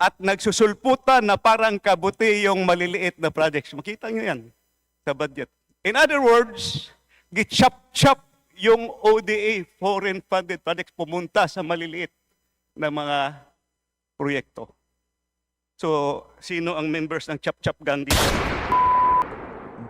at nagsusulputan na parang kabuti yung maliliit na projects. Makita nyo yan sa budget. In other words, gichap-chap yung ODA, foreign funded projects, pumunta sa maliliit na mga proyekto. So, sino ang members ng Chap-Chap Gang dito?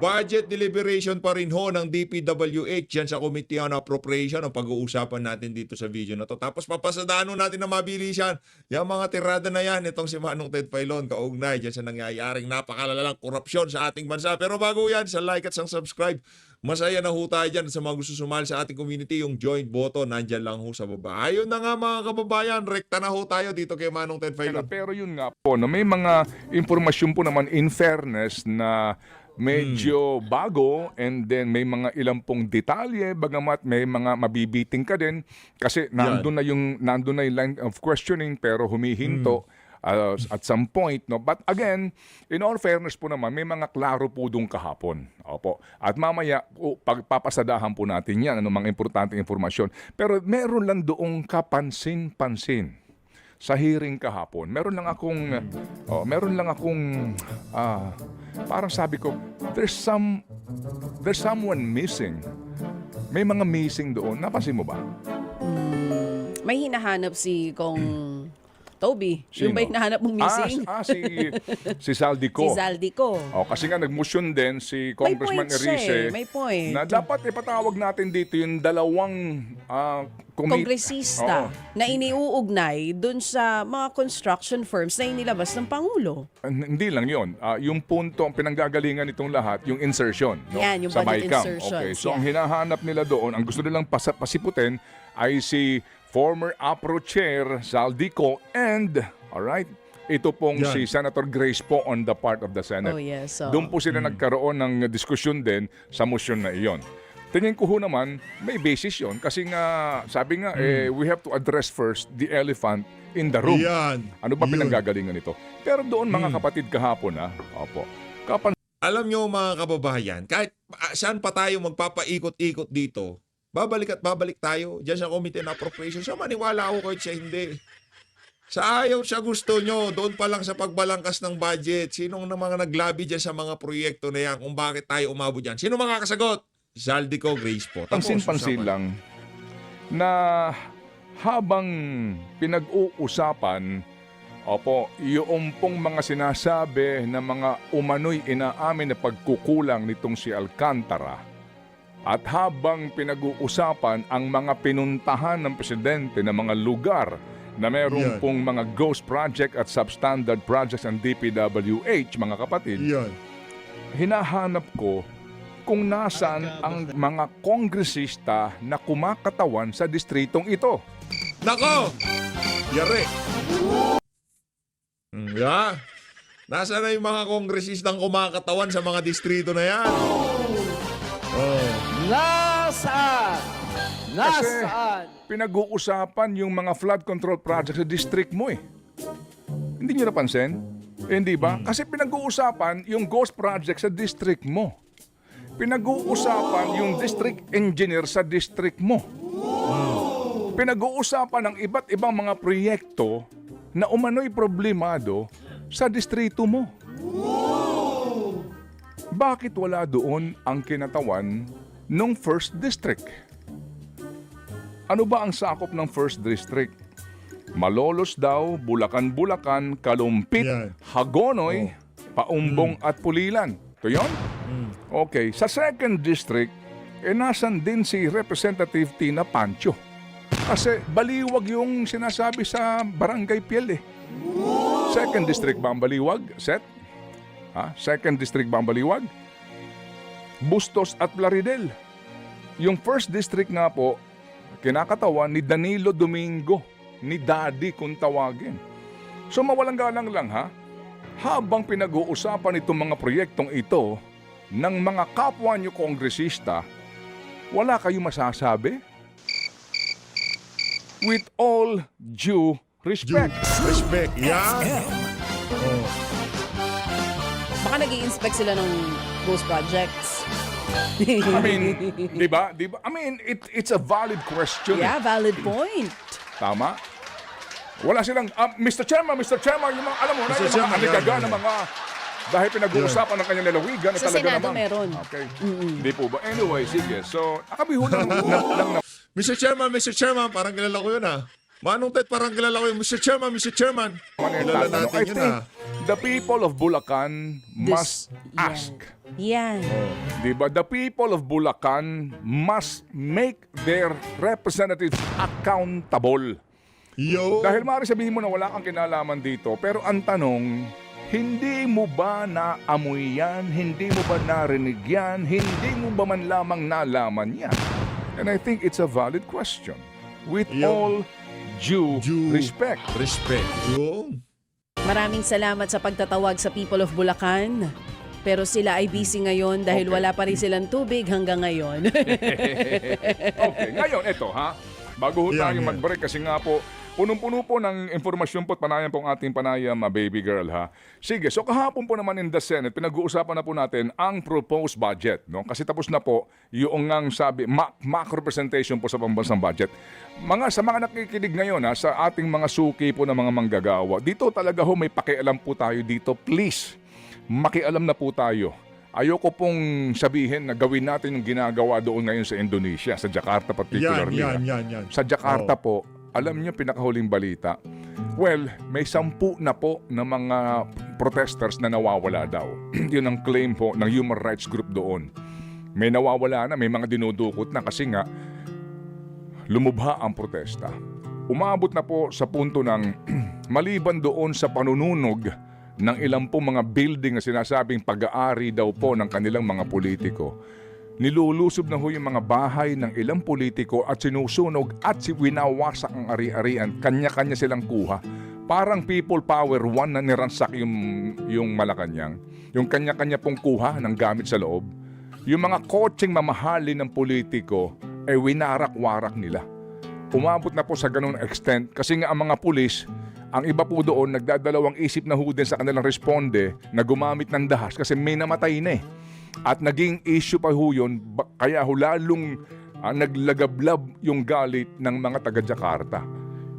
Budget deliberation pa rin ho ng DPWH dyan sa Committee on Appropriation ang pag-uusapan natin dito sa video na to. Tapos papasadaan natin na mabilisan yung mga tirada na yan. Itong si Manong Ted Filon kaugnay dyan sa nangyayaring napakalalalang korupsyon sa ating bansa. Pero bago yan, sa like at sa subscribe, masaya na ho tayo dyan. Sa mga gusto sumali sa ating community, yung join button, nandyan lang ho sa baba. Ayun na nga mga kababayan, rekta na ho tayo dito kay Manong Ted Filon. Pero yun nga po, no, may mga impormasyon po naman in fairness na medyo bago, and then may mga ilang pong detalye, bagamat may mga mabibiting ka din kasi nandun na yung line of questioning pero humihinto at some point, no. But again, in all fairness po naman, may mga klaro po doon kahapon. Opo. At mamaya pagpapasadahan po natin yan, ano mga importanteng informasyon. Pero meron lang doong kapansin-pansin sa hearing kahapon. Meron lang akong parang sabi ko, there's someone missing. May mga missing doon. Napansin mo ba? May hinahanap si Kong Toby. Sino? Yung ba hinahanap mong missing? Si Saldico. Si Zaldico. Kasi nga nag-motion din si Congressman May point siya Erice May point. na dapat ipatawag natin dito yung dalawang Kongresista na iniuugnay dun sa mga construction firms na inilabas ng Pangulo. Hindi lang yun. Yung punto, ang pinanggagalingan nitong lahat, yung insertion. No? Yan, yung sa budget BICAM. insertions, Okay. So, yeah. ang hinahanap nila doon, ang gusto nilang pasiputin ay si former APRO Chair Zaldico and, alright, ito pong si Senator Grace po on the part of the Senate. Oh, yes. So, Doon po sila nagkaroon ng diskusyon din sa motion na iyon. Tingin ko ho naman, may basis yun. Kasi nga, sabi nga, we have to address first the elephant in the room. Yan. Ano ba pinanggagalingan nito? Pero doon mga kapatid kahapon, opo, Alam nyo mga kababayan, kahit saan pa tayo magpapaikot-ikot dito, babalik at babalik tayo dyan sa Committee on Appropriation. So maniwala ako kahit siya hindi. Sa ayaw siya gusto nyo, doon pa lang sa pagbalangkas ng budget, sinong na mga naglabi dyan sa mga proyekto na yan kung bakit tayo umabot dyan? Sino makakasagot? Zaldico, Grace po. pansin-pansin lang na habang pinag-uusapan, yung pong mga sinasabi na mga umano'y inaamin na pagkukulang nitong si Alcantara, at habang pinag-uusapan ang mga pinuntahan ng presidente ng mga lugar na meron pong mga ghost project at substandard projects ng DPWH, mga kapatid, hinahanap ko kung nasaan ang mga kongresista na kumakatawan sa distritong ito. Nako! Yari! Nasaan na yung mga kongresistang kumakatawan sa mga distrito na yan? Nasaan? Kasi Nasaan? pinag-uusapan yung mga flood control projects sa district mo eh. Hindi nyo napansin? Hindi ba? Kasi pinag-uusapan yung ghost project sa district mo. Pinag-uusapan yung district engineer sa district mo. Pinag-uusapan ng iba't ibang mga proyekto na umano'y problemado sa distrito mo. Bakit wala doon ang kinatawan ng first district? Ano ba ang sakop ng first district? Malolos daw, Bulacan-Bulacan, Kalumpit, Hagonoy, Paumbong at Pulilan. Ito yun? Okay. Sa second district, nasan din si Representative Tina Pancho. Kasi baliwag yung sinasabi sa Barangay Piel eh. Second district ba ang baliwag? Seth? Second district ba ang baliwag? Bustos at Plaridel. Yung first district nga po, kinakatawan ni Danilo Domingo, ni Daddy kung tawagin. So mawalang galang lang habang pinag-uusapan itong mga proyektong ito ng mga kapwa nyo kongresista, wala kayong masasabi? With all due respect. Respect, yan. Baka nag-i-inspect sila ng ghost projects. I mean, di ba? I mean, it's a valid question. Yeah, valid point. Tama? Wala silang, Mr. Chairman, yung mga, alam mo na, Mr. yung mga Chairman, aligaga yan. na mga, dahil pinag-uusapan ng kanyang lalawigan, Sa talaga Senado namang, meron. Okay. Hindi po ba? Anyway, sige. So, nakabiho lang na Mr. Chairman, parang kilala ko yun Manong Ted, parang kilala ko yun. Mr. Chairman. Kilala I natin yun think the people of Bulacan must ask. Yan. Diba? The people of Bulacan must make their representatives accountable. Yo. Dahil maaari sabihin mo na wala kang kinalaman dito, pero ang tanong, hindi mo ba naamoy yan? Hindi mo ba narinig yan? Hindi mo ba man lamang nalaman yan? And I think it's a valid question. With Yo. all due respect. Respect. Yo. Maraming salamat sa pagtatawag sa people of Bulacan. Pero sila ay busy ngayon dahil Okay. wala pa rin silang tubig hanggang ngayon. Okay, ngayon, ito ha. Bago ho Yan, tayo yan. mag-break kasi nga po, punong-puno po ng informasyon po at panayam po ang ating panayam, baby girl ha. Sige, so kahapon po naman in the Senate, pinag-uusapan na po natin ang proposed budget. No? Kasi tapos na po yung ang sabi, macro representation po sa pambansang budget. Sa mga nakikinig ngayon ha, sa ating mga suki po ng mga manggagawa, dito talaga ho may pakialam po tayo dito. Please, makialam na po tayo. Ayoko pong sabihin na gawin natin yung ginagawa doon ngayon sa Indonesia, sa Jakarta particularly. Yan. Sa Jakarta po, alam niyo pinakahuling balita, well, may 10 na po na mga protesters na nawawala daw. Yun ang claim po ng human rights group doon. May nawawala na, may mga dinudukot na kasi nga lumubha ang protesta. Umabot na po sa punto ng maliban doon sa panununog ng ilang po mga building na sinasabing pag-aari daw po ng kanilang mga politiko. Nilulusob na ho yung mga bahay ng ilang politiko at sinusunog at winawasak ang ari-arian. Kanya-kanya silang kuha. Parang people power one na niransak yung Malacanang. Yung kanya-kanya pong kuha ng gamit sa loob. Yung mga kotseng mamahalin ng politiko ay winarak-warak nila. Umabot na po sa ganung extent kasi nga ang mga pulis, ang iba po doon nagdadalawang isip na ho din sa kanilang responde na gumamit ng dahas kasi may namatay na eh. At naging issue pa ho yun, kaya ho lalong naglagablab yung galit ng mga taga-Jakarta.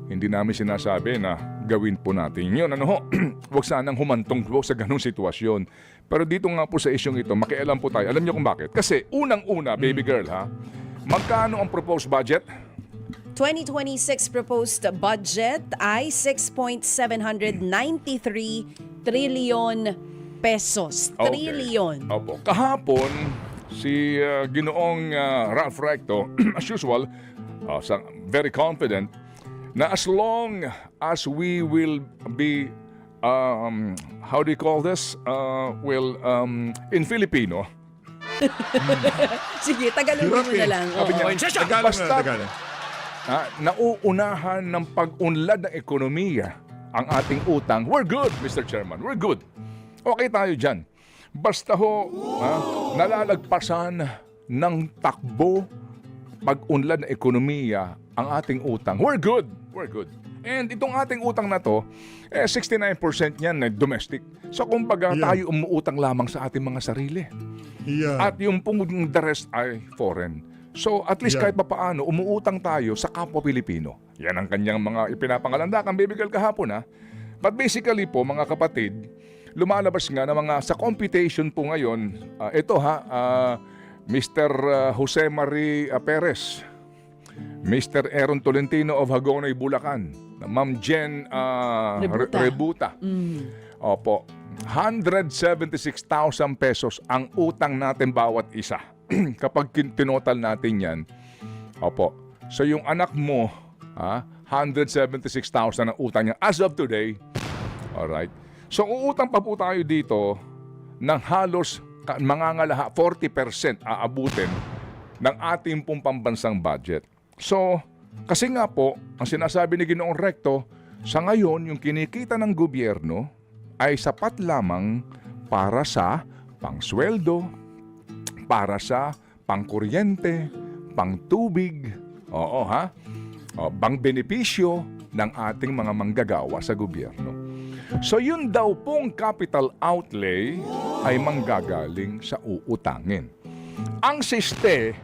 Hindi namin sinasabi na gawin po natin yun. Ano ho? Huwag sanang humantong po sa ganung sitwasyon. Pero dito nga po sa isyong ito, makialam po tayo. Alam niyo kung bakit? Kasi unang-una, baby girl ha, magkano ang proposed budget? 2026 proposed budget ay 6.793 trillion pesos. Okay. Trillion. Opo. Kahapon, si Ginoong Ralph Recto, as usual, very confident na as long as we will be, how do you call this? In Filipino, Sige, Tagalogin mo na lang. Sabi niya, Oo. Tagalog. nauunahan ng pag-unlad ng ekonomiya ang ating utang. We're good, Mr. Chairman. We're good. Okay tayo dyan. Basta ho, nalalagpasan ng takbo pag-unlad ng ekonomiya ang ating utang. We're good. We're good. And itong ating utang na to, 69% yan na domestic. So kumbaga Yeah. tayo umuutang lamang sa ating mga sarili. Yeah. At yung pong the rest ay foreign. So at least Yeah. kahit papaano, umuutang tayo sa kapwa Pilipino. Yan ang kanyang mga ipinapangalandakan, baby girl, kahapon ha. But basically po, mga kapatid, lumalabas nga na mga sa computation po ngayon, ito ha, Mr. Jose Marie Perez, Mr. Aaron Tolentino of Hagonoy, Bulacan, Ma'am Jen Rebuta. Opo, 176,000 pesos ang utang natin bawat isa. Kapag tinotal natin yan, opo. So yung anak mo, 176,000 ang utang niya as of today. Alright. So uutang pa po tayo dito ng halos mangangalaha 40% aabutin ng ating pong pambansang budget. So, kasi nga po, ang sinasabi ni Ginoong Recto, sa ngayon yung kinikita ng gobyerno ay sapat lamang para sa pangsweldo, para sa pangkuryente, pangtubig, bang benepisyo ng ating mga manggagawa sa gobyerno. So yun daw pong capital outlay ay manggagaling sa uutangin. Ang siste,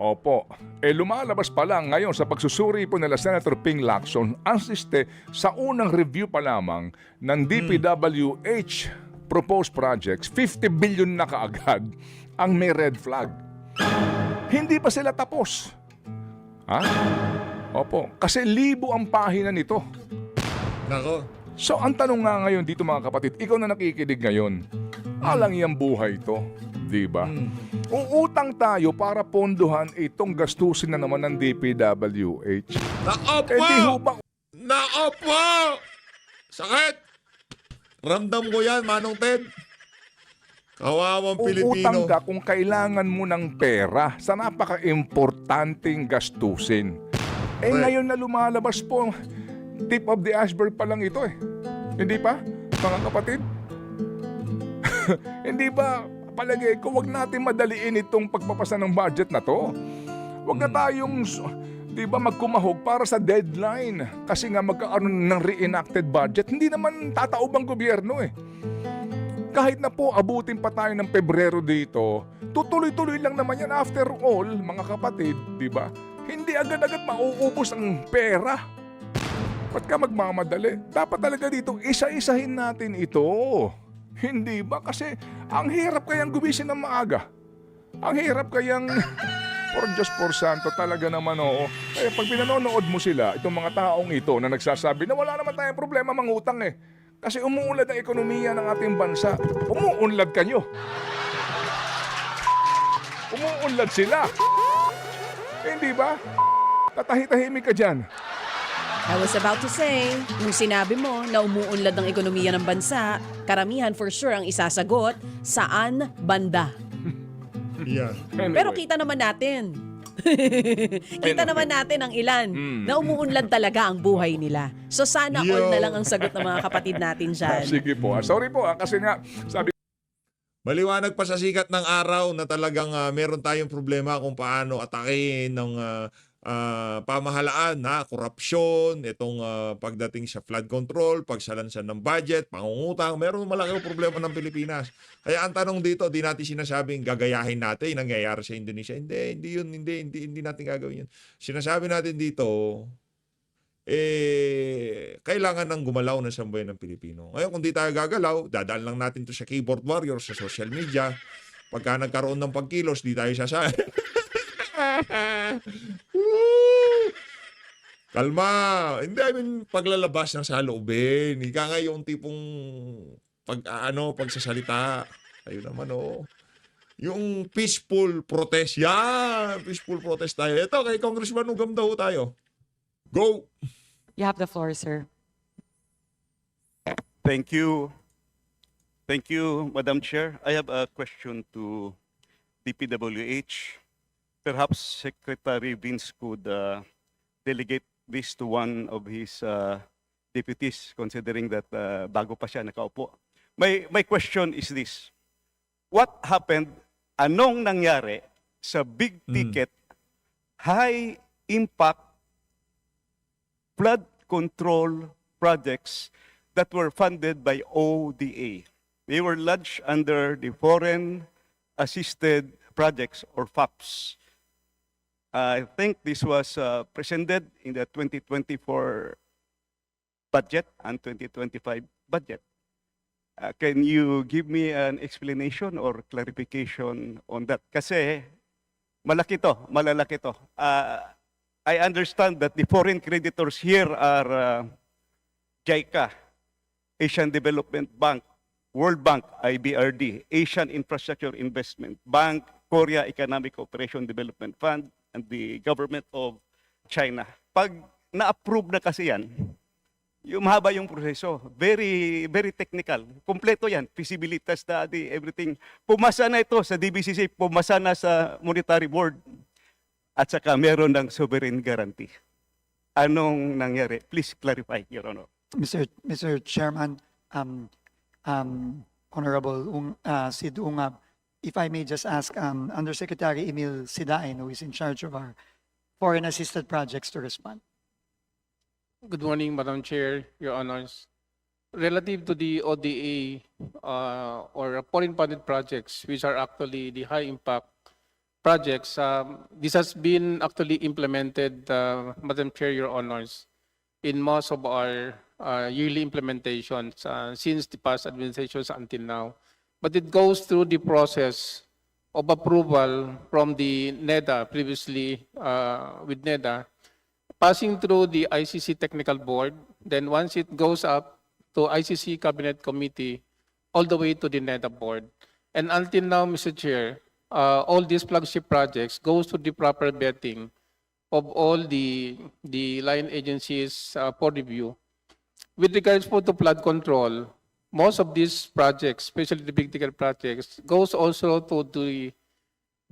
Opo. Lumalabas pa lang ngayon sa pagsusuri po nila Senator Ping Lacson ang siste sa unang review pa lamang ng DPWH proposed projects, 50 billion na kaagad ang may red flag. Hindi pa sila tapos. Ha? Opo. Kasi libo ang pahina nito. Nako. So ang tanong nga ngayon dito mga kapatid, ikaw na nakikinig ngayon, alang iyang buhay to, di ba? Uutang tayo para pondohan itong gastusin na naman ng DPWH. Nako po! Di ho ba Nako po! Sakit! Ramdam ko yan, Manong Ted. Kawawang uutang Pilipino. ka kung kailangan mo ng pera sa napaka-importanting gastusin? Correct. Ngayon na lumalabas po, tip of the iceberg pa lang ito eh. Hindi pa, mga kapatid? Hindi ba, palagay ko, wag natin madaliin itong pagpapasa ng budget na to. Wag na tayong, di ba, magkumahog para sa deadline. Kasi nga magkakaroon ng reenacted budget, hindi naman tataob ang gobyerno eh. Kahit na po abutin pa tayo ng Pebrero dito, tutuloy-tuloy lang naman yan after all, mga kapatid, di ba? Hindi agad-agad mauubos ang pera. Ba't ka magmamadali? Dapat talaga dito, isa-isahin natin ito. Hindi ba? Kasi ang hirap kayang gumising ng maaga. Ang hirap kayang, por Diyos por Santo, talaga naman oo. Kaya pag pinanonood mo sila, itong mga taong ito na nagsasabi na wala naman tayong problema mangutang eh. Kasi umuunlad ang ekonomiya ng ating bansa. Umuunlad kanyo. Umuunlad sila. Hindi ba? Tatahi-tahimik ka dyan. I was about to say, nung sinabi mo na umuunlad ang ekonomiya ng bansa, karamihan for sure ang isasagot, saan banda? Yeah. Pero kita naman natin. Kita naman natin ang ilan na umuunlad talaga ang buhay nila. So sana all na lang ang sagot ng mga kapatid natin dyan. Sige po. Sorry po kasi nga sabi Maliwanag pa sa sikat ng araw na talagang meron tayong problema kung paano atakin ng pamahalaan na korupsyon, itong pagdating sa flood control, pagsalansan ng budget, pangungutang, meron malaking problema ng Pilipinas. Kaya ang tanong dito, di natin sinasabing gagayahin natin, nangyayari sa Indonesia. Hindi natin gagawin yun. Sinasabi natin dito, kailangan ng gumalaw ng sambayan ng Pilipino. Ngayon, kung di tayo gagalaw, dadaan lang natin to sa keyboard warrior, sa social media. Pagka nagkaroon ng pagkilos, di tayo sasaya. Kalma. Hindi, I mean, paglalabas ng saloobin. Ika nga yung tipong pagsasalita. Ayun naman, oh. Yung peaceful protest. Yan. Peaceful protest tayo. Ito, kay Congressman Ugam daw tayo. Go! You have the floor, sir. Thank you. Thank you, Madam Chair. I have a question to DPWH. Perhaps Secretary Vince could delegate this to one of his deputies, considering that bago pa siya nakaupo. My question is this. What happened, anong nangyari sa big ticket, high impact flood control projects that were funded by ODA? They were lodged under the Foreign Assisted Projects or FAPs. I think this was presented in the 2024 budget and 2025 budget. Can you give me an explanation or clarification on that? Kasi malalaki to. I understand that the foreign creditors here are JICA, Asian Development Bank, World Bank, IBRD, Asian Infrastructure Investment Bank, Korea Economic Cooperation Development Fund, and the government of China. Pag na-approve na kasi yan, yung mahaba yung proseso. Very, very technical. Kompleto yan. Feasibility study, everything. Pumasa na ito sa DBCC, pumasa na sa Monetary Board. At saka meron ng sovereign guarantee. Anong nangyari? Please clarify, Your Honor. Mr. Chairman, Honorable Sid Ungab, if I may just ask Undersecretary Emil Sidain, who is in charge of our foreign assisted projects, to respond. Good morning, Madam Chair, Your Honors. Relative to the ODA or foreign funded projects, which are actually the high impact projects, this has been actually implemented, Madam Chair, Your Honors, in most of our yearly implementations since the past administrations until now. But it goes through the process of approval from the NEDA, previously with NEDA, passing through the ICC Technical Board, then once it goes up to ICC Cabinet Committee, all the way to the NEDA Board. And until now, Mr. Chair, all these flagship projects goes to the proper vetting of all the line agencies for review. With regards to flood control, most of these projects, especially the big ticket projects, goes also to the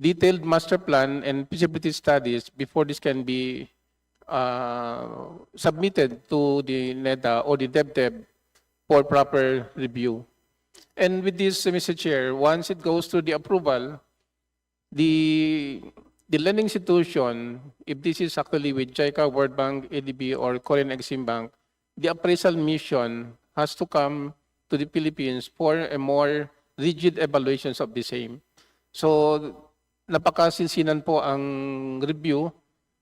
detailed master plan and feasibility studies before this can be submitted to the NEDA or the DepDep for proper review. And with this, Mr. Chair, once it goes to the approval, the lending institution, if this is actually with JICA, World Bank, ADB, or Korean Exim Bank, the appraisal mission has to come to the Philippines for a more rigid evaluations of the same. So, napakasinsinan po ang review,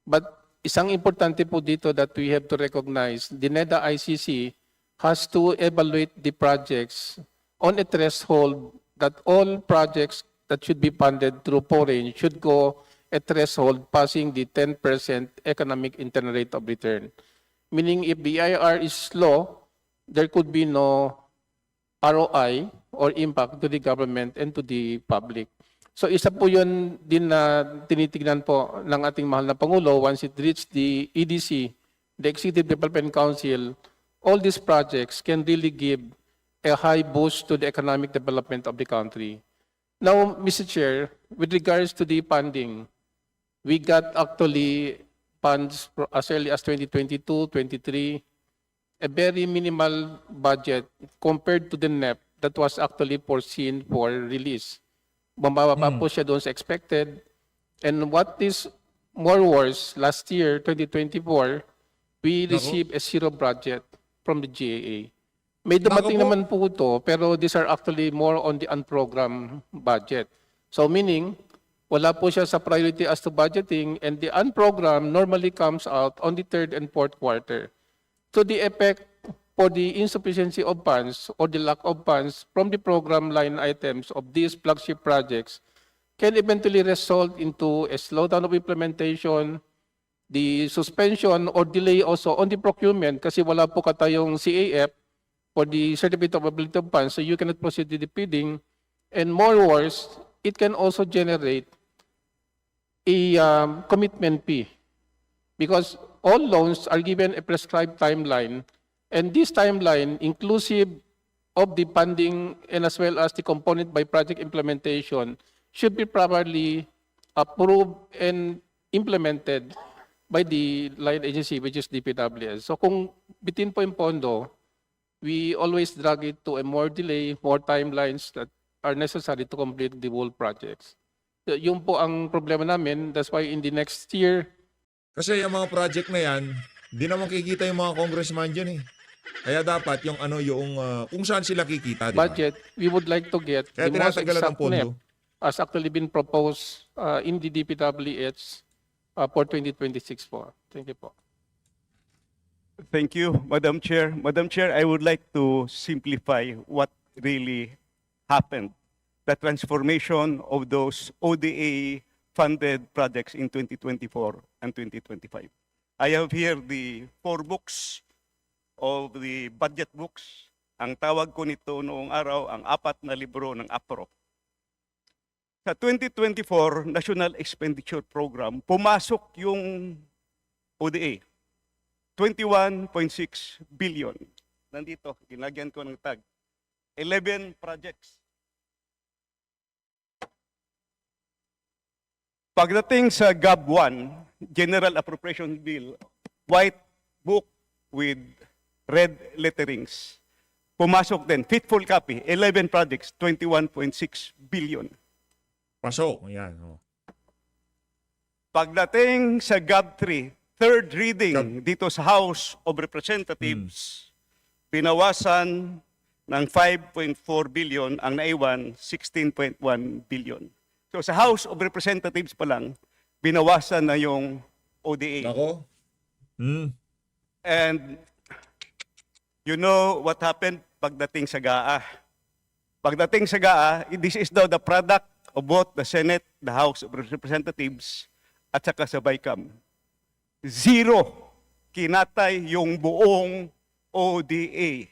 but isang importante po dito that we have to recognize, the NEDA ICC has to evaluate the projects on a threshold that all projects that should be funded through foreign should go a threshold passing the 10% economic internal rate of return. Meaning if the IR is low, there could be no ROI or impact to the government and to the public. So isa po yun din na tinitignan po ng ating mahal na Pangulo once it reaches the EDC, the Executive Development Council, all these projects can really give a high boost to the economic development of the country. Now, Mr. Chair, with regards to the funding, we got actually funds as early as 2022, 23, a very minimal budget compared to the NEP that was actually foreseen for release. Bumababa po siya doon sa expected. And what is more worse, last year, 2024, we received a zero budget from the GAA. May dumating Nako po. naman po ito, pero these are actually more on the unprogrammed budget. So meaning, wala po siya sa priority as to budgeting, and the unprogrammed normally comes out on the third and fourth quarter. So the effect for the insufficiency of funds or the lack of funds from the program line items of these flagship projects can eventually result into a slowdown of implementation, the suspension or delay also on the procurement kasi wala po katayong CAF for the certificate of ability of funds, so you cannot proceed with the bidding. And more worse, it can also generate a commitment fee because all loans are given a prescribed timeline, and this timeline, inclusive of the funding and as well as the component by project implementation, should be properly approved and implemented by the line agency, which is DPWS. So kung bitin po yung pondo, we always drag it to a more delay, more timelines that are necessary to complete the whole projects. So, yun po ang problema namin. That's why in the next year, Kasi yung mga project na yan, di naman kikita yung mga congressman dyan eh. Kaya dapat yung kung saan sila kikita, di ba? budget, we would like to get Kaya the most tinatagalan ng exact pondo. NEP as actually been proposed in the DPWH for 2026 po. Thank you po. Thank you, Madam Chair. Madam Chair, I would like to simplify what really happened. The transformation of those ODA-funded projects in 2024 and 2025. I have here the 4 books of the budget books. Ang tawag ko nito noong araw, ang 4 na libro ng APRO. Sa 2024 National Expenditure Program, pumasok yung ODA. 21.6 billion. Nandito, ginagyan ko ng tag. 11 projects. Pagdating sa GAB 1, General Appropriation Bill, white book with red letterings, pumasok din, fitful copy, 11 projects, 21.6 billion. Pasok. Ayan. Oh. Pagdating sa GAB 3, third reading dito sa House of Representatives, pinawasan ng 5.4 billion, ang naiwan 16.1 billion. So sa House of Representatives pa lang, binawasan na yung ODA. Nako. And you know what happened pagdating sa GAA. Pagdating sa GAA, this is now the product of both the Senate, the House of Representatives, at saka sa BICAM. Zero kinatay yung buong ODA.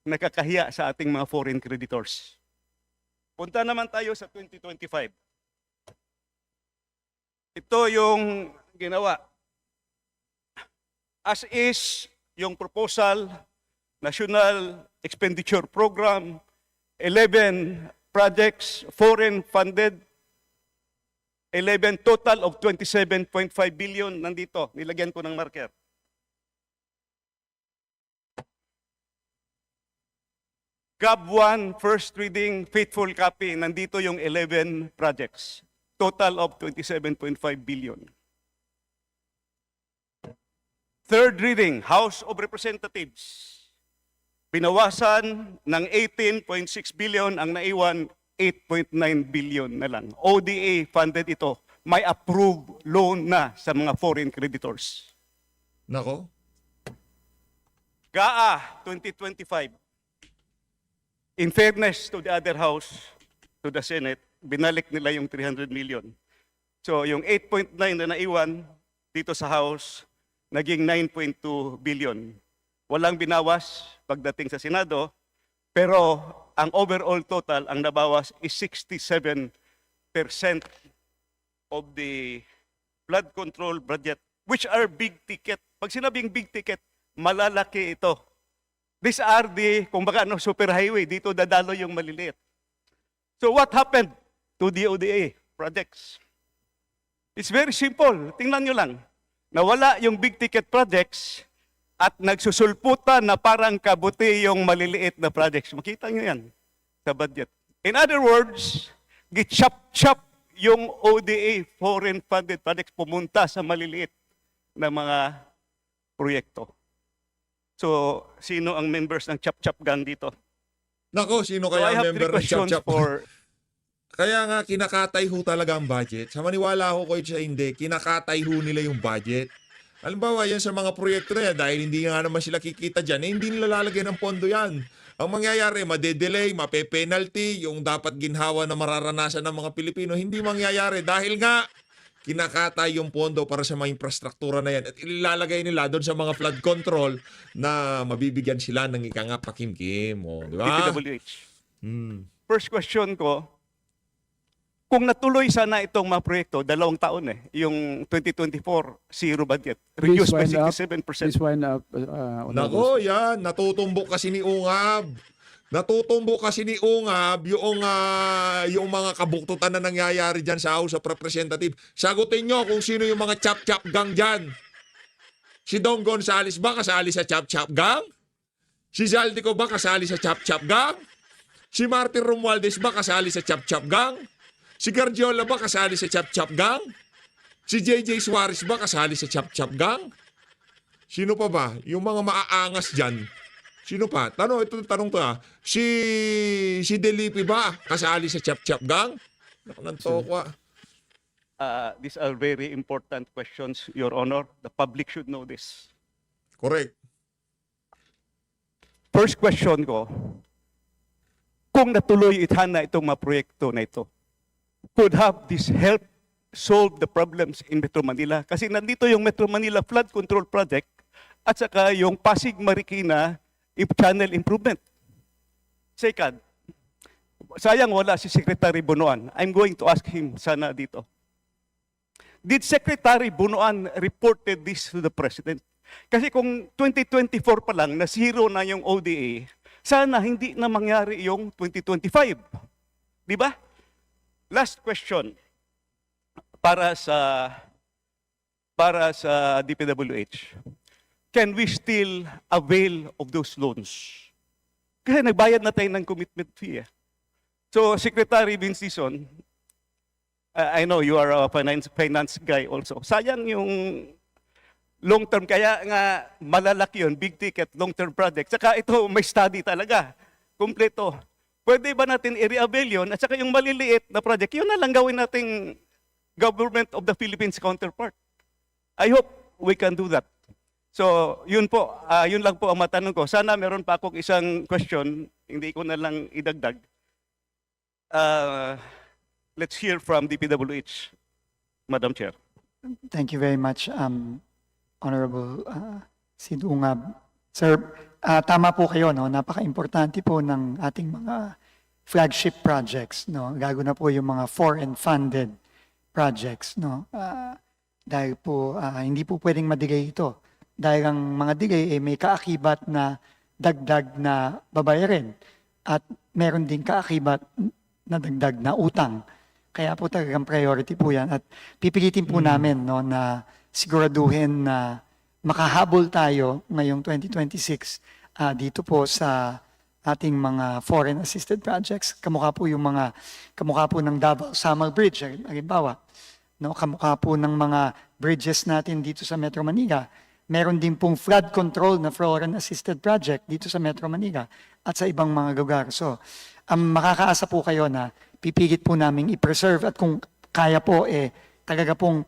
Nakakahiya sa ating mga foreign creditors. Punta naman tayo sa 2025. Ito yung ginawa. As is, yung proposal, National Expenditure Program, 11 projects, foreign funded, 11 total of 27.5 billion nandito. Nilagyan ko ng marker. GAB 1, first reading, faithful copy, nandito yung 11 projects. Total of 27.5 billion. Third reading, House of Representatives. Binawasan ng 18.6 billion, ang naiwan 8.9 billion na lang. ODA funded ito. May approved loan na sa mga foreign creditors. Nako. GAA 2025. In fairness to the other house, to the Senate, binalik nila yung 300 million. So yung 8.9 na naiwan dito sa House, naging 9.2 billion. Walang binawas pagdating sa Senado, pero ang overall total, ang nabawas is 67% of the flood control budget, which are big ticket. Pag sinabing big ticket, malalaki ito. These are the, kumbaga, super highway. Dito dadalo yung maliliit. So what happened to the ODA projects? It's very simple. Tingnan nyo lang. Nawala yung big ticket projects at nagsusulputan na parang kabuti yung maliliit na projects. Makita nyo yan sa budget. In other words, gichap-chap yung ODA, foreign funded projects, pumunta sa maliliit na mga proyekto. So, sino ang members ng Chap-Chap Gang dito? Nako, sino So, kaya I ang have member ng three questions Chap-Chap? for... Kaya nga, kinakatay ho talaga ang budget. Sa maniwala ho ko sa hindi, kinakatay ho nila yung budget. Halimbawa, yan sa mga proyekto na yan, dahil hindi nga naman sila kikita dyan, hindi nila lalagyan ng pondo yan. Ang mangyayari, madedelay, mape-penalty, yung dapat ginhawa na mararanasan ng mga Pilipino, hindi mangyayari dahil nga, kinakatay yung pondo para sa mga infrastruktura na yan at ilalagay nila doon sa mga flood control na mabibigyan sila ng ika nga pakimkim. O, di ba? DPWH. Hmm. First question ko, kung natuloy sana itong mga proyekto, 2 taon yung 2024 zero budget, reduced by 67%. Please wind up. Nako, yan. Natutumbok kasi ni Ungab. Natutumbok kasi ni Ungab yung mga kabuktutan na nangyayari dyan sa House of Representatives. Sagutin nyo kung sino yung mga Chap-Chap Gang dyan. Si Don Gonzales ba kasali sa Chap-Chap Gang? Si Zaldico ba kasali sa Chap-Chap Gang? Si Martin Romualdez ba kasali sa Chap-Chap Gang? Si Gargiola ba kasali sa Chap-Chap Gang? Si JJ Suarez ba kasali sa Chap-Chap Gang? Sino pa ba? Yung mga maaangas dyan. Sino pa? Tanong to ah. Si Delipi ba kasali sa Chap-Chap Gang? Naku ng tokwa. These are very important questions, Your Honor. The public should know this. Correct. First question ko, kung natuloy itana itong mga proyekto na ito, could have this help solve the problems in Metro Manila? Kasi nandito yung Metro Manila Flood Control Project at saka yung Pasig Marikina Channel Improvement. Second, sayang wala si Secretary Bunuan. I'm going to ask him sana dito. Did Secretary Bunuan reported this to the President? Kasi kung 2024 pa lang, na zero na yung ODA, sana hindi na mangyari yung 2025. Di ba? Last question para sa DPWH. Can we still avail of those loans? Kasi nagbayad na tayo ng commitment fee. So, Secretary Vince Dizon, I know you are a finance guy also. Sayang yung long-term, kaya nga malalaki yun, big ticket, long-term project. Saka ito, may study talaga, kompleto. pwede ba natin i-reavail yun? At saka yung maliliit na project, yun na lang gawin nating government of the Philippines counterpart. I hope we can do that. So, yun po, yun lang po ang matanong ko. Sana meron pa akong isang question, hindi ko na lang idagdag. Let's hear from DPWH, Madam Chair. Thank you very much, Honorable Sid Ungab. Sir, tama po kayo, no? Napaka-importante po ng ating mga flagship projects, no? Gago na po yung mga foreign funded projects, no? Dahil po hindi po pwedeng madigay ito. Dahil ang mga digay may kaakibat na dagdag na babayarin at meron din kaakibat na dagdag na utang. Kaya po talagang priority po yan at pipilitin po namin, no, na siguraduhin na makahabol tayo ngayong 2026 dito po sa ating mga foreign assisted projects. Kamukha po ng Davao Samal Bridge, halimbawa. No, kamukha po ng mga bridges natin dito sa Metro Manila. Meron din pong flood control na foreign assisted project dito sa Metro Manila at sa ibang mga lugar. So, makakaasa po kayo na pipilit po namin i-preserve at kung kaya po talaga pong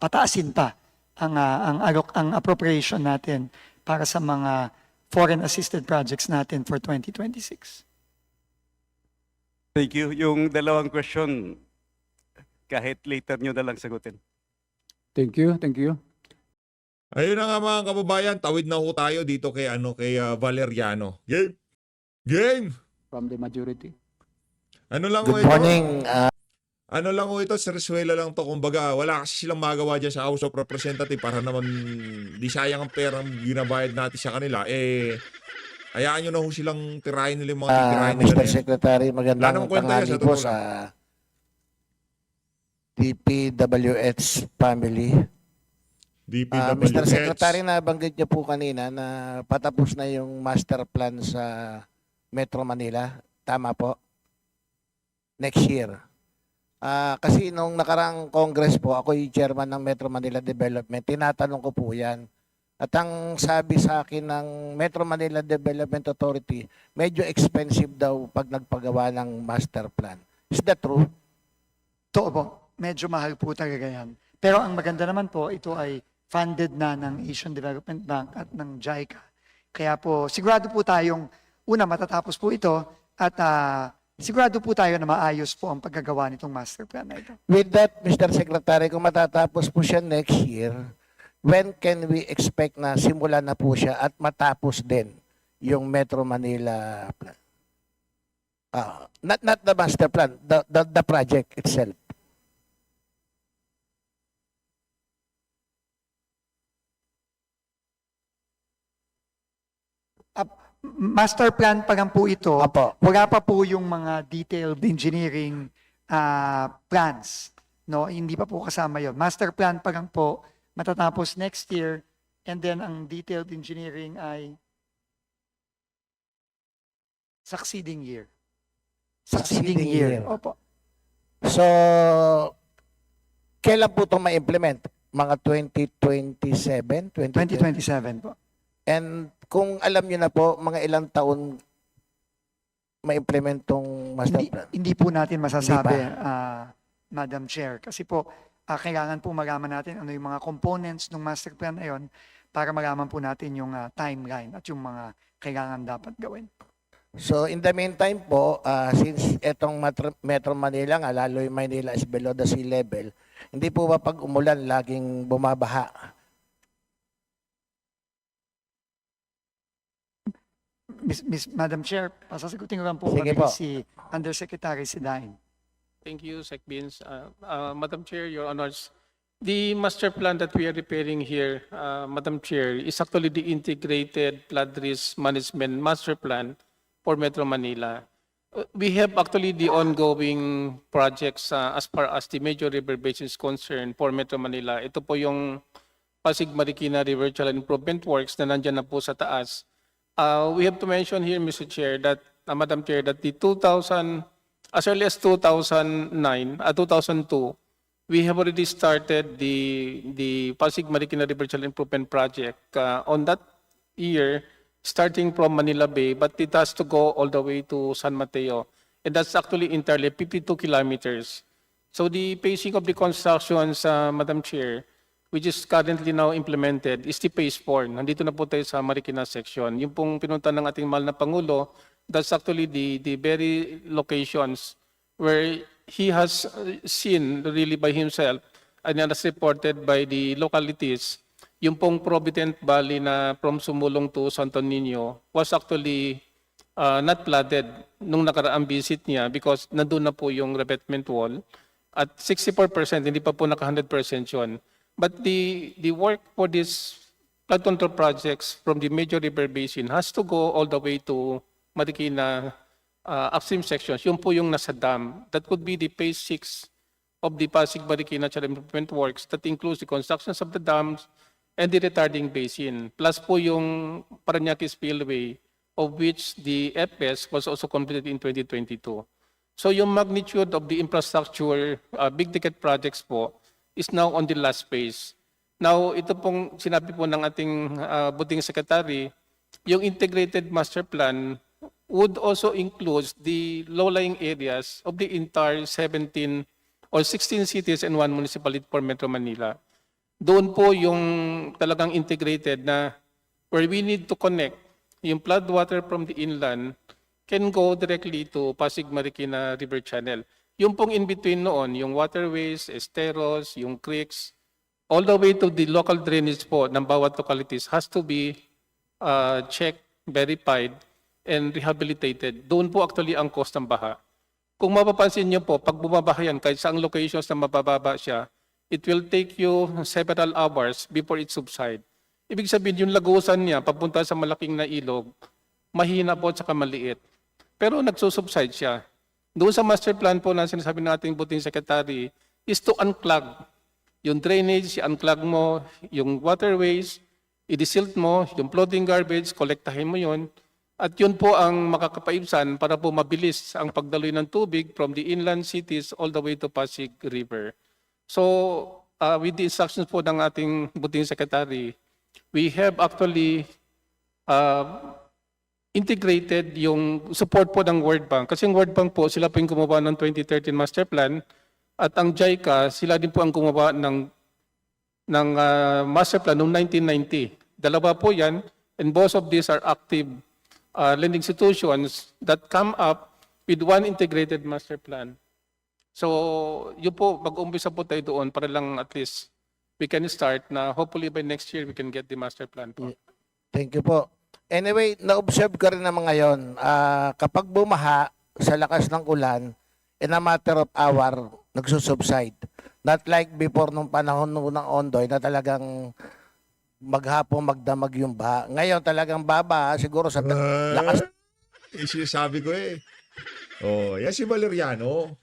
pataasin pa ang appropriation natin para sa mga foreign assisted projects natin for 2026. Thank you. Yung dalawang question, kahit later nyo na lang sagutin. Thank you, thank you. Ayun na nga mga kababayan, tawid na ho tayo dito kay Valeriano. Game. Game. From the majority. Ano lang ho Good ito? morning. Ano lang ho ito, Sarsuela lang to. Kumbaga, wala kasi silang magawa dyan sa House of Representatives para naman di sayang ang perang ginabayad natin sa kanila. Hayaan nyo na ho silang tirahin nila yung mga titirahin nila. Mr. Secretary, Wala magandang namang kwenta yan, tanghali sa po totoo sa DPWH family. DPWH. Mr. Secretary, nabanggit niyo po kanina na patapos na yung master plan sa Metro Manila. Tama po? Next year. Kasi nung nakarang Congress po, ako yung chairman ng Metro Manila Development, tinatanong ko po yan. At ang sabi sa akin ng Metro Manila Development Authority, medyo expensive daw pag nagpagawa ng master plan. Is that true? Totoo po, medyo mahal po talaga yan. Pero ang maganda naman po, ito ay funded na ng Asian Development Bank at ng JICA. Kaya po, sigurado po tayong, una, matatapos po ito at sigurado po tayo na maayos po ang paggagawa nitong master plan na ito. With that, Mr. Secretary, kung matatapos po siya next year, when can we expect na simulan na po siya at matapos din yung Metro Manila plan? Not the master plan, the project itself. Master plan pa lang po ito. Apo. Wala pa po yung mga detailed engineering plans. No, hindi pa po kasama yon. Master plan pa lang po matatapos next year and then ang detailed engineering ay succeeding year. Succeeding year. Opo. So, kailan po itong ma-implement? Mga 2027? 2027 po. And kung alam niyo na po, mga ilang taon ma-implement tong master Hindi, plan? hindi po natin masasabi, Hindi Madam Chair. Kasi po, kailangan po malaman natin ano yung mga components ng master plan na yun para malaman po natin yung timeline at yung mga kailangan dapat gawin. So, in the meantime po, since etong Metro Manila nga, lalo yung Manila is below the sea level, hindi po ba pag umulan laging bumabaha? Madam Chair, pasasagutin ko lang po Sige mabilis po. si Undersecretary Sidain. Thank you, Sec. Beans. Madam Chair, Your Honors, the master plan that we are preparing here, Madam Chair, is actually the integrated flood risk management master plan for Metro Manila. We have actually the ongoing projects as far as the major river basin is concerned for Metro Manila. Ito po yung Pasig Marikina River Channel Improvement Works na nandyan na po sa taas. We have to mention here, Mr. Chair, that, Madam Chair, that the 2000, as early as 2002, we have already started the Pasig Marikina River Channel Improvement Project. On that year, starting from Manila Bay, but it has to go all the way to San Mateo. And that's actually entirely 52 kilometers. So the pacing of the constructions, Madam Chair, which is currently now implemented, is the phase 4. Nandito na po tayo sa Marikina section. Yung pong pinunta ng ating mahal na Pangulo, that's actually the very locations where he has seen really by himself and as reported by the localities, yung pong Provident Valley na from Sumulong to Santo Niño was actually not flooded nung nakaraang visit niya because nandun na po yung revetment wall. At 64%, hindi pa po naka 100% yun. But the work for these flood control projects from the major river basin has to go all the way to Marikina upstream sections. Yun po yung nasa dam. That could be the phase 6 of the Pasig Marikina Channel Improvement Works that includes the constructions of the dams and the retarding basin. Plus po yung Parañaque Spillway, of which the FS was also completed in 2022. So yung magnitude of the infrastructure, big ticket projects po, is now on the last phase. Now, ito pong sinabi po ng ating buting secretary, yung integrated master plan would also include the low-lying areas of the entire 17 or 16 cities and 1 municipality for Metro Manila. Doon po yung talagang integrated na where we need to connect yung flood water from the inland can go directly to Pasig Marikina River Channel. Yung pong in-between noon, yung waterways, esteros, yung creeks, all the way to the local drainage po ng bawat localities has to be checked, verified, and rehabilitated. Doon po actually ang cost ng baha. Kung mapapansin niyo po, pag bumabaha yan, kahit saang locations na mabababa siya, it will take you several hours before it subside. Ibig sabihin, yung lagusan niya, papunta sa malaking na ilog, mahina po at saka maliit. Pero nagsusubside siya. Doon sa master plan po na sinasabi ng ating buting secretary is to unclog. Yung drainage, i-unclog mo, yung waterways, i-desilt mo, yung floating garbage, kolektahin mo yon. At yun po ang makakapaibsan para po mabilis ang pagdaloy ng tubig from the inland cities all the way to Pasig River. So, with the instructions po ng ating buting secretary, we have actually integrated yung support po ng World Bank. Kasi yung World Bank po, sila po yung gumawa ng 2013 Master Plan at ang JICA, sila din po ang gumawa ng Master Plan noong 1990. Dalawa po yan and both of these are active lending institutions that come up with one integrated master plan. So, yun po, mag-umpisa po tayo doon para lang at least we can start na hopefully by next year we can get the master plan po. Thank you po. Anyway, na-observe ka rin naman ngayon, kapag bumaha sa lakas ng ulan, in a matter of hour, nagsusubside. Not like before nung panahon ng Ondoy na talagang maghapon magdamag yung baha. Ngayon talagang baba, siguro sa lakas Sinasabi ko eh. Oh, yan si Valeriano.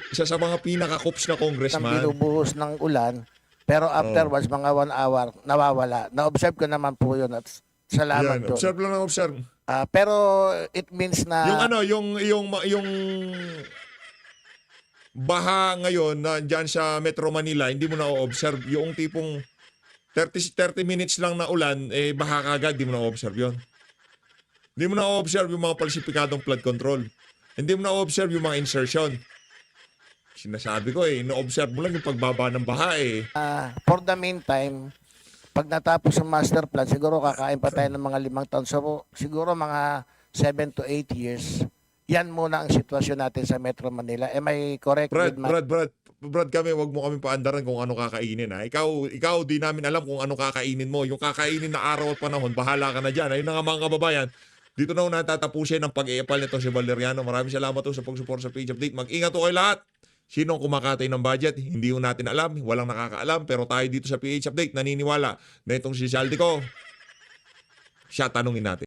Isa sa mga pinaka-coops na ng congressman. binubuhos ng ulan. Pero afterwards, mga 1 hour, nawawala. Na-observe ko naman po yun at salamat Yan, doon. observe lang ng observe. Pero it means na Yung ano, yung baha ngayon na diyan sa Metro Manila, hindi mo na observe yung tipong 30 minutes lang na ulan, eh baha kagad, hindi mo na observe yun. Hindi mo na observe yung mga palsipikadong flood control. Hindi mo na observe yung mga insertion. Sinasabi ko eh, ino-observe mo lang yung pagbaba ng baha eh. for the meantime, pag natapos ang master plan, siguro kakain pa tayo ng mga 5 taon. So, siguro mga 7 to 8 years. Yan muna ang sitwasyon natin sa Metro Manila. Am I correct? with my- Brad kami, wag mo kami paandaran kung ano kakainin ha. Ikaw di namin alam kung ano kakainin mo. Yung kakainin na araw at panahon, bahala ka na dyan. Ayun na nga mga kababayan. Dito na ho natatapusin ang pag-iipal nito si Valeriano. Maraming salamat ho sa pag-support sa page update. Mag-ingat ho kayo lahat. Sinong kumakatay ng budget? Hindi ho natin alam. Walang nakakaalam. Pero tayo dito sa PH Update naniniwala na itong si Saldico, siya tanungin natin.